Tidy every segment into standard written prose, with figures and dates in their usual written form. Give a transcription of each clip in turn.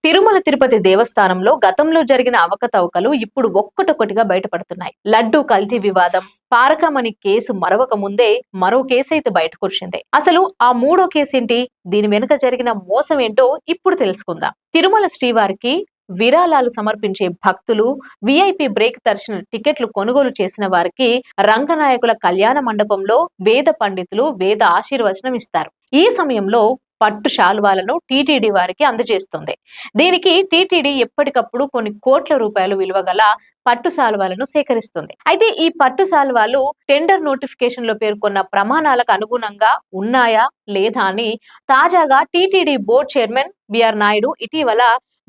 తిరుమల తిరుపతి దేవస్థానంలో గతంలో జరిగిన అవకతవకలు ఇప్పుడు ఒక్కటొక్కటిగా బయటపడుతున్నాయి. లడ్డూ కల్తీ వివాదం, పారకమణి కేసు మరవక ముందే మరో కేసు అయితే బయటకొచ్చింది. అసలు ఆ మూడో కేసేంటి? దీని వెనుక జరిగిన మోసం ఏంటో ఇప్పుడు తెలుసుకుందాం. తిరుమల శ్రీవారికి విరాళాలు సమర్పించే భక్తులు, విఐపి బ్రేక్ దర్శన టికెట్లు కొనుగోలు చేసిన వారికి రంగనాయకుల కళ్యాణ మండపంలో వేద పండితులు వేద ఆశీర్వచనం ఇస్తారు. ఈ సమయంలో పట్టు శాలువాలను టీటీడీ వారికి అందజేస్తుంది. దీనికి టీటీడీ ఎప్పటికప్పుడు కొన్ని కోట్ల రూపాయలు విలువ గల పట్టు శాలువాలను సేకరిస్తుంది. అయితే ఈ పట్టు శాలువాలు టెండర్ నోటిఫికేషన్ లో పేర్కొన్న ప్రమాణాలకు అనుగుణంగా ఉన్నాయా లేదా అని తాజాగా TTD board chairman BR Naidu ఇటీవల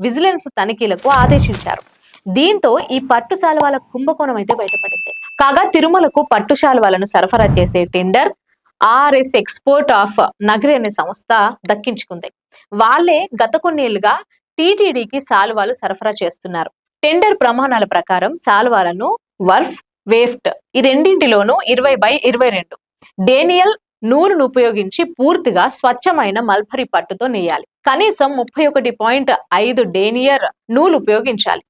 విజిలెన్స్ తనిఖీలకు ఆదేశించారు. దీంతో ఈ పట్టు శాలువాల కుంభకోణం అయితే బయటపడింది. కాగా తిరుమలకు పట్టు శాలువాలను సరఫరా చేసే tender RS export of Nagari అనే సంస్థ దక్కించుకుంది. వాళ్ళే గత కొన్నేళ్లుగా టీటీడీకి శాలువాలు సరఫరా చేస్తున్నారు. టెండర్ ప్రమాణాల ప్రకారం శాలువాలను వర్ఫ్, వేఫ్ట్ ఈ రెండింటిలోనూ 20/22 డేనియల్ నూలును ఉపయోగించి పూర్తిగా స్వచ్ఛమైన మల్బరీ పట్టుతో నేయాలి. కనీసం 31.5 డేనియర్ నూలు ఉపయోగించాలి.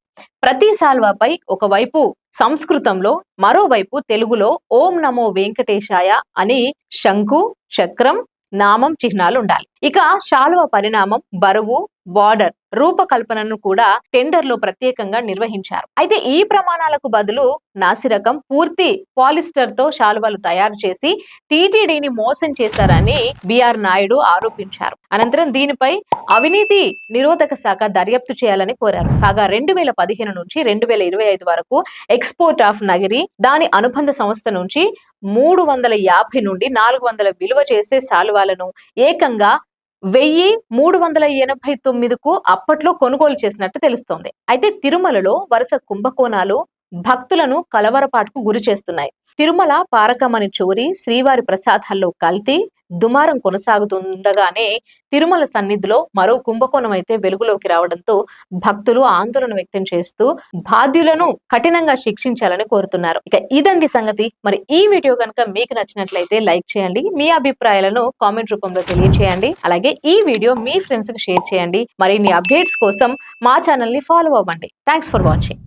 ప్రతి శాల్వాపై ఒకవైపు సంస్కృతంలో, మరోవైపు తెలుగులో ఓం నమో వెంకటేశాయ అని శంకు, చక్రం, నామం చిహ్నాలు ఉండాలి. ఇక శాలువ పరిణామం, బరువు, బార్డర్ రూపకల్పనను కూడా టెండర్ లో ప్రత్యేకంగా నిర్వహించారు. అయితే ఈ ప్రమాణాలకు బదులు నాసిరకం పూర్తి పాలిస్టర్ తో శాలువాలు తయారు చేసి టీటీడీని మోసం చేశారని బిఆర్ నాయుడు ఆరోపించారు. అనంతరం దీనిపై అవినీతి నిరోధక శాఖ దర్యాప్తు చేయాలని కోరారు. కాగా 2015 నుంచి 2025 వరకు ఎక్స్పోర్ట్ ఆఫ్ నగరి, దాని అనుబంధ సంస్థ నుంచి 350 నుండి 400 విలువ చేసే శాలువాలను ఏకంగా 1389కు అప్పట్లో కొనుగోలు చేసినట్టు తెలుస్తోంది. అయితే తిరుమలలో వరుస కుంభకోణాలు భక్తులను కలవరపాటుకు గురి చేస్తున్నాయి. తిరుమల పారకమణి చోరీ, శ్రీవారి ప్రసాదాల్లో కల్తీ దుమారం కొనసాగుతుండగానే తిరుమల సన్నిధిలో మరో కుంభకోణం అయితే వెలుగులోకి రావడంతో భక్తులు ఆందోళన వ్యక్తం చేస్తూ బాధ్యులను కఠినంగా శిక్షించాలని కోరుతున్నారు. ఇక ఇదండి సంగతి. మరి ఈ వీడియో కనుక మీకు నచ్చినట్లయితే లైక్ చేయండి, మీ అభిప్రాయాలను కామెంట్ రూపంలో తెలియచేయండి. అలాగే ఈ వీడియో మీ ఫ్రెండ్స్ కి షేర్ చేయండి. మరిన్ని అప్డేట్స్ కోసం మా ఛానల్ ని ఫాలో అవ్వండి. Thanks for watching.